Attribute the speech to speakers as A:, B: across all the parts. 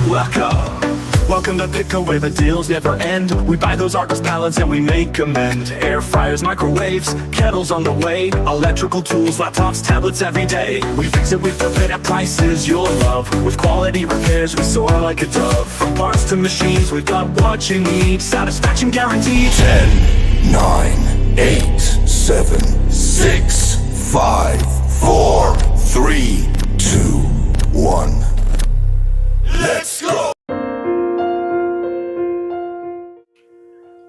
A: Welcome to P.I.T.C.O, where the deals never end. We buy those Argos pallets and we make amend. Air fryers, microwaves, kettles on the way. Electrical tools, laptops, tablets every day. We fix it with the better prices you'll love. With quality repairs, we soar like a dove. From parts to machines, we've got what you need. Satisfaction guaranteed.
B: 10, 9, 8, 7, 6, 5, 4, 3, 2, 1. Let's go!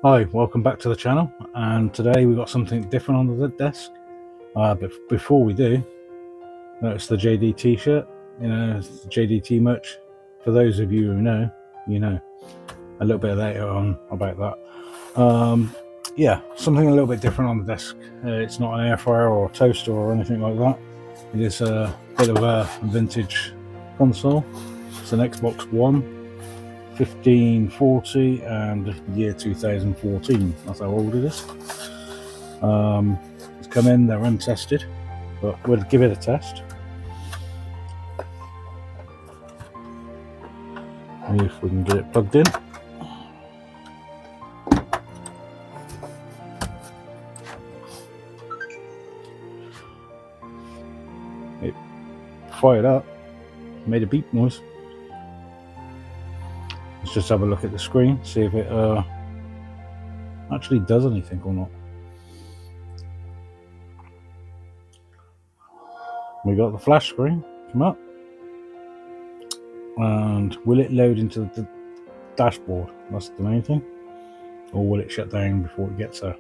C: Hi, welcome back to the channel, and today we've got something different on the desk. But before we do, notice the JD t-shirt. You know, it's the JDT merch. For those of you who know, you know. A little bit later on about that. Yeah, something a little bit different on the desk. It's not an air fryer or a toaster or anything like that. It is a bit of a vintage console. It's an Xbox One 1540 and year 2014. That's how old it is. It's come in, they're untested, but we'll give it a test. See if we can get it plugged in. It fired up, made a beep noise. Let's just have a look at the screen, see if it actually does anything or not. We got the flash screen come up, and will it load into the dashboard? That's the main thing. Or will it shut down before it gets there?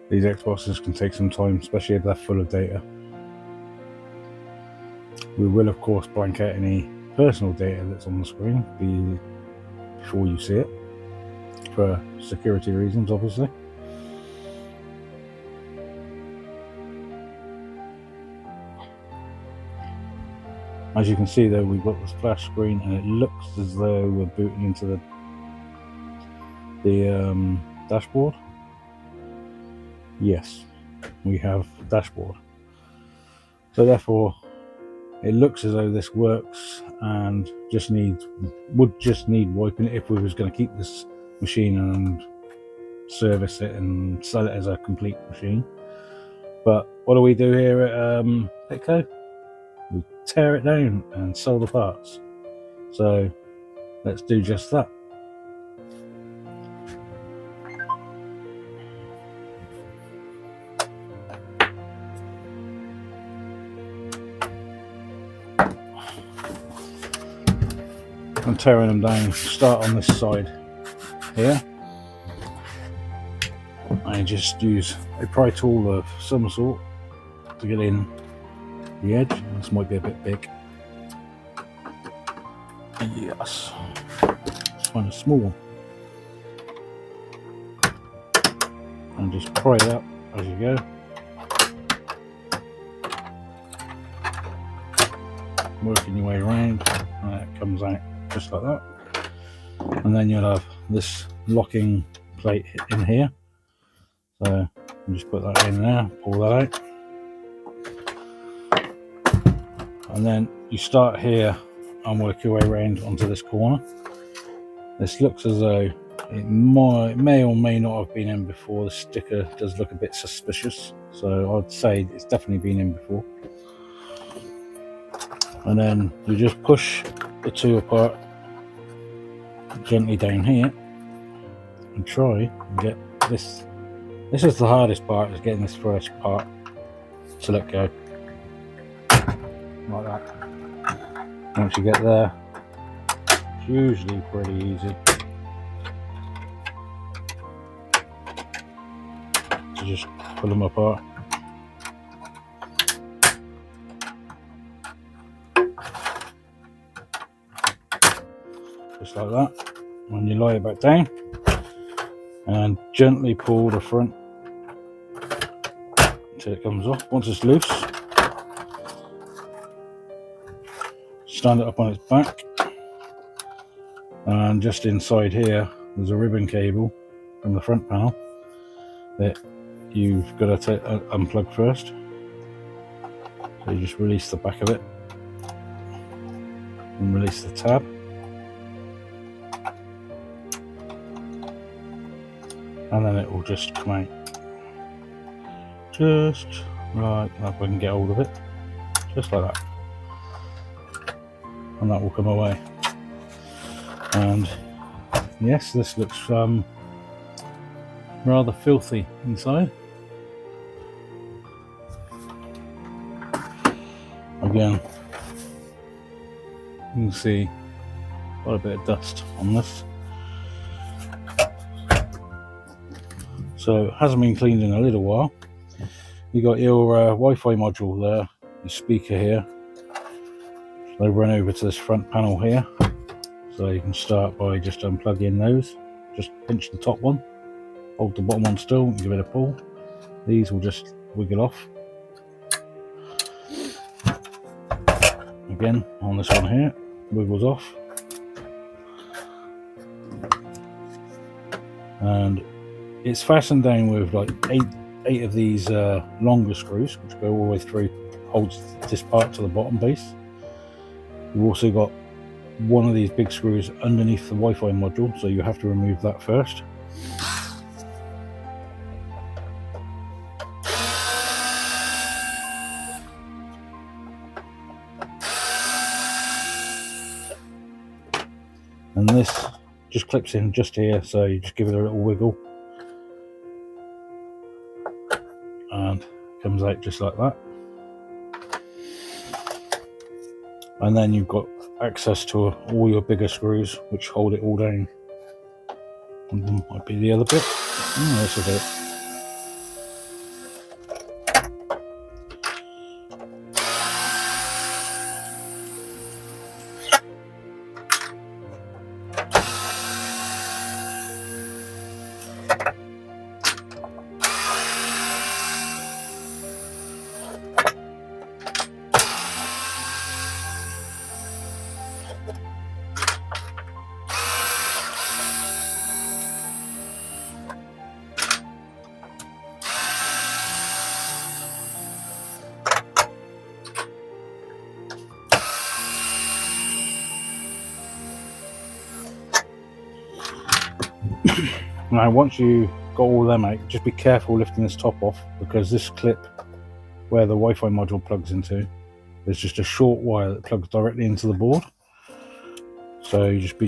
C: These Xboxes can take some time, especially if they're full of data. We will of course blank out any personal data that's on the screen before you see it, for security reasons obviously. As you can see though, we've got this flash screen and it looks as though we're booting into the dashboard. Yes, we have dashboard. So therefore, it looks as though this works and would just need wiping it if we was going to keep this machine and service it and sell it as a complete machine. But what do we do here at P.I.T.C.O? We tear it down and sell the parts. So let's do just that. I'm tearing them down. Start on this side here. I just use a pry tool of some sort to get in the edge. This might be a bit big. Yes. Let's find a small one. And just pry it up as you go. Working your way around, and it comes out just like that. And then you'll have this locking plate in here. So you just put that in there, pull that out. And then you start here and work your way around onto this corner. This looks as though it may or may not have been in before. The sticker does look a bit suspicious, so I'd say it's definitely been in before. And then you just push the two apart gently down here and try and get this. This is the hardest part, is getting this first part to let go. Like that. Once you get there, it's usually pretty easy to just pull them apart. Just like that. When you lie it back down and gently pull the front until it comes off. Once it's loose, stand it up on its back, and just inside here there's a ribbon cable from the front panel that you've got to unplug first. So you just release the back of it and release the tab. And then it will just come out. Just right, if I can get hold of it. Just like that. And that will come away. And yes, this looks rather filthy inside. Again, you can see quite a bit of dust on this. So it hasn't been cleaned in a little while. You got your Wi-Fi module there, your speaker here. So run over to this front panel here. So you can start by just unplugging those. Just pinch the top one, hold the bottom one still, and give it a pull. These will just wiggle off. Again, on this one here, wiggles off. And it's fastened down with like eight of these longer screws, which go all the way through, holds this part to the bottom base. You've also got one of these big screws underneath the Wi-Fi module, so you have to remove that first. And this just clips in just here, so you just give it a little wiggle and comes out just like that. And then you've got access to all your bigger screws which hold it all down. And then might be the other bit. This is it. Now once you got all them out, just be careful lifting this top off, because this clip where the Wi-Fi module plugs into, there's just a short wire that plugs directly into the board. So you just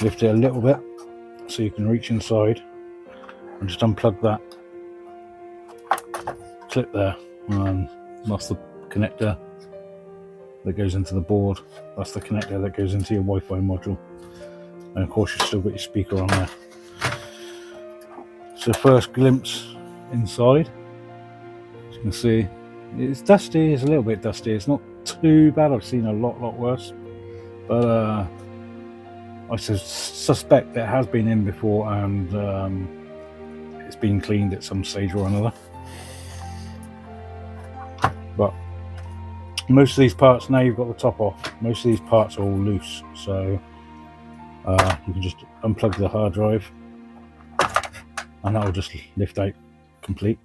C: lift it a little bit so you can reach inside and just unplug that clip there. That's the connector that goes into the board. That's the connector that goes into your Wi-Fi module. And of course you've still got your speaker on there. So first glimpse inside, as you can see, it's dusty, it's a little bit dusty, it's not too bad. I've seen a lot worse, but I suspect it has been in before, and it's been cleaned at some stage or another. But most of these parts, now you've got the top off, most of these parts are all loose, so you can just unplug the hard drive and that'll just lift out complete.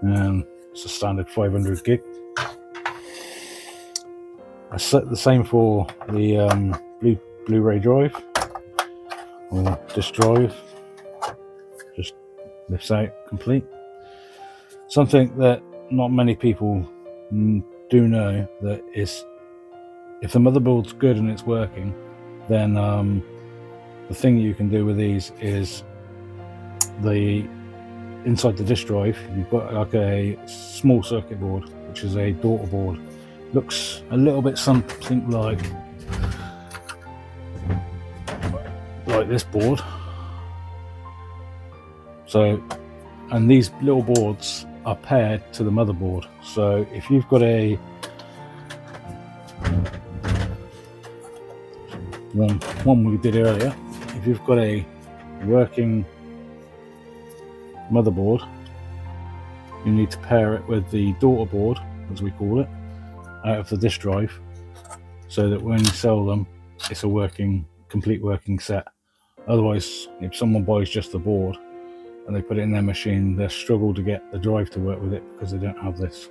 C: And it's a standard 500 gig. I set the same for the Blu-ray drive or disc drive. Just lifts out complete. Something that not many people do know, that is, if the motherboard's good and it's working, then the thing you can do with these is inside the disk drive you've got like a small circuit board, which is a daughter board. Looks a little bit something like this board. So, and these little boards are paired to the motherboard. So if you've got a one we did earlier, if you've got a working motherboard, you need to pair it with the daughter board, as we call it, out of the disk drive, so that when you sell them, it's a complete working set. Otherwise, if someone buys just the board, and they put it in their machine, they struggle to get the drive to work with it because they don't have this.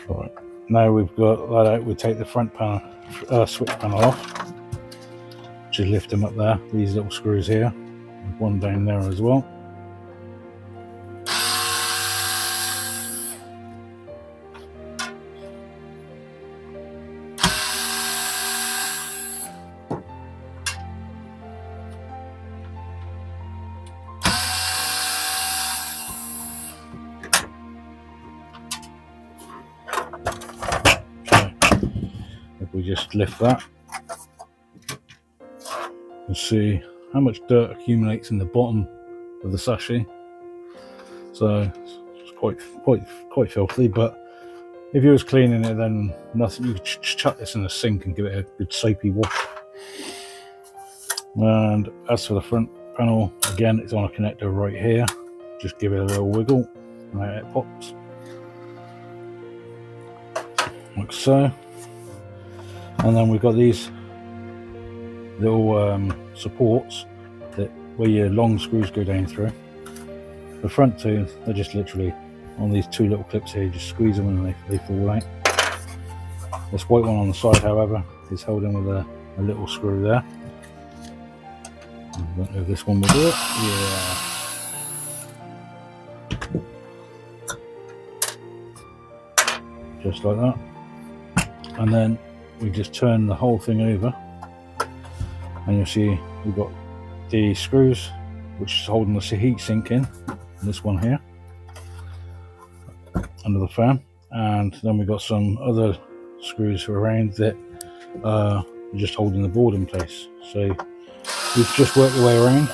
C: Right, now we've got that out, we take the front panel, switch panel off. Just lift them up there, these little screws here, one down there as well. If we just lift that, you'll see how much dirt accumulates in the bottom of the sachet. So it's quite filthy, but if you was cleaning it, then nothing, you could chuck this in the sink and give it a good soapy wash. And as for the front panel, again, it's on a connector right here. Just give it a little wiggle and out it pops, like so. And then we've got these little supports that where your long screws go down through. The front two, they're just literally on these two little clips here. You just squeeze them and they fall out. This white one on the side, however, is held in with a little screw there. I don't know if this one will do it. Yeah. Just like that. And then we just turn the whole thing over, and you'll see we've got the screws which is holding the heat sink in, this one here under the fan, and then we've got some other screws around that are just holding the board in place. So we've just worked the way around.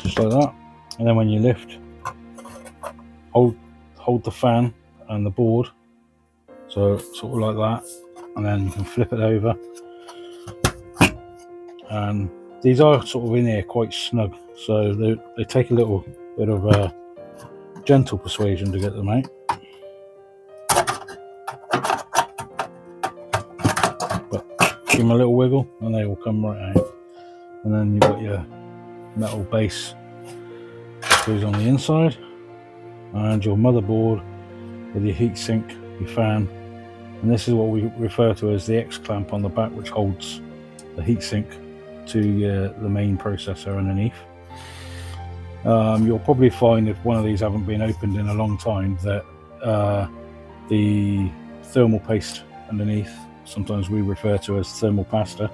C: Just like that, and then when you lift, hold the fan and the board, so sort of like that, and then you can flip it over. And these are sort of in here quite snug, so they take a little bit of gentle persuasion to get them out. But give them a little wiggle and they will come right out. And then you've got your metal base that goes on the inside, and your motherboard with your heatsink, your fan, and this is what we refer to as the X clamp on the back, which holds the heatsink to the main processor underneath. You'll probably find if one of these haven't been opened in a long time that the thermal paste underneath, sometimes we refer to as thermal pasta,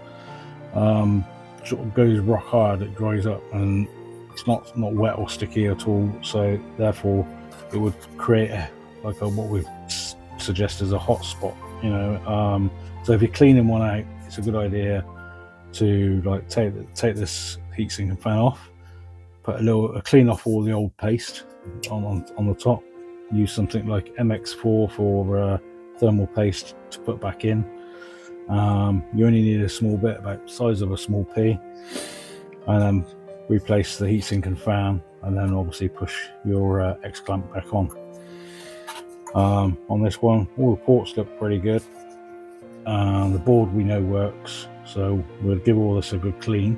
C: sort of goes rock hard. It dries up and it's not wet or sticky at all, so therefore it would create what we suggest as a hot spot, you know. So if you're cleaning one out, it's a good idea to like take this heatsink and fan off, put clean off all the old paste on the top, use something like MX4 for thermal paste to put back in. You only need a small bit, about the size of a small pea, and then replace the heatsink and fan, and then obviously push your X clamp back on. On this one, all the ports look pretty good. The board we know works, so we'll give all this a good clean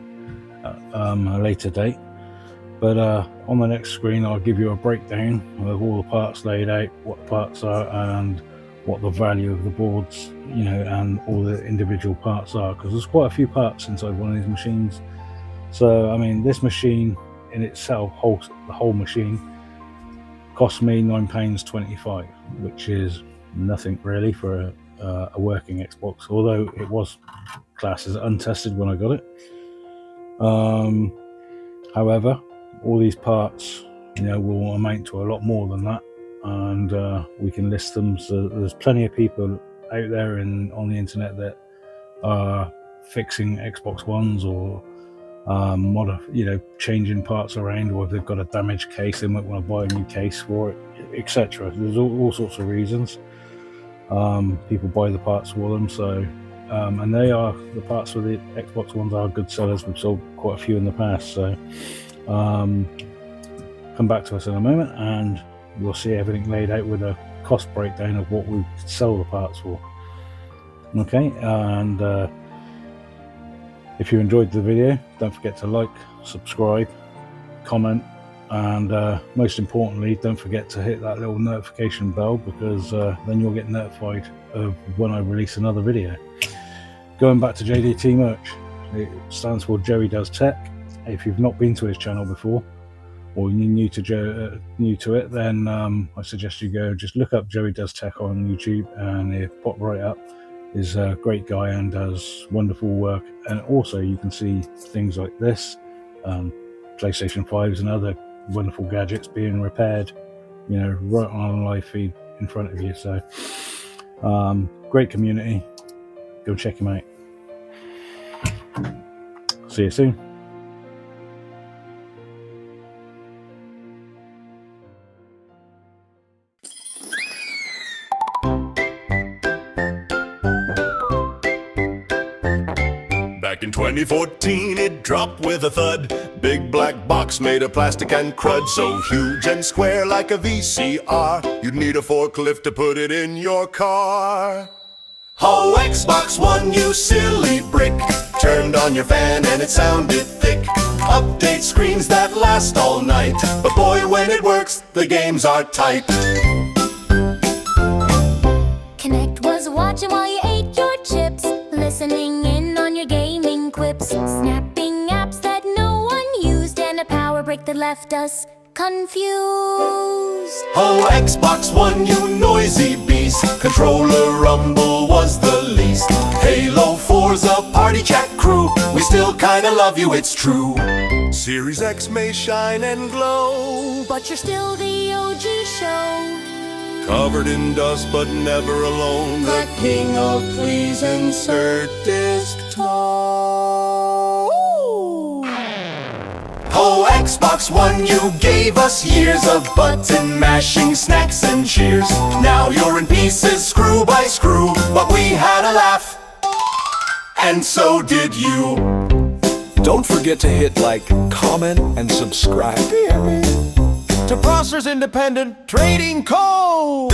C: at a later date. But on the next screen, I'll give you a breakdown of all the parts laid out, what the parts are, and what the value of the boards, you know, and all the individual parts are, because there's quite a few parts inside one of these machines. So I mean, this machine in itself, the whole machine, cost me £9.25, which is nothing really for a working Xbox, although it was classed as untested when I got it. However, all these parts, will amount to a lot more than that, and we can list them. So there's plenty of people out there on the internet that are fixing Xbox Ones, or changing parts around, or if they've got a damaged case, they might want to buy a new case for it, etc. There's all sorts of reasons people buy the parts for them. So and the parts for the Xbox Ones are good sellers. We've sold quite a few in the past, so come back to us in a moment and you'll see everything laid out with a cost breakdown of what we sell the parts for. Okay, and if you enjoyed the video, don't forget to like, subscribe, comment, and most importantly, don't forget to hit that little notification bell, because then you'll get notified of when I release another video. Going back to JDT merch, it stands for Joey Does Tech. If you've not been to his channel before, or you're new to it, then I suggest you go just look up Joey Does Tech on YouTube, and he'll pop right up. He's a great guy and does wonderful work. And also you can see things like this, PlayStation 5s and other wonderful gadgets being repaired, right on a live feed in front of you. So great community, go check him out. See you soon.
B: Back in 2014, it dropped with a thud. Big black box made of plastic and crud, so huge and square like a VCR. You'd need a forklift to put it in your car. Oh, Xbox One, you silly brick. Turned on your fan and it sounded thick. Update screens that last all night, but boy, when it works, the games are tight.
D: Connect was watching while you ate your chips, listening in on your gaming quips, snapping apps that no one used, and a power break that left us confused.
B: Oh, Xbox One, you noisy beast. Controller rumble was the least. Halo 4's a party chat crew. We still kinda love you, it's true. Series X may shine and glow,
D: But you're still the OG show.
B: covered in dust but never alone. The king of please insert disc toe. Oh, Xbox One, you gave us years of button mashing, snacks and cheers. Now you're in pieces, screw by screw, but we had a laugh, and so did you.
E: Don't forget to hit like, comment, and subscribe to Processors Independent Trading Co.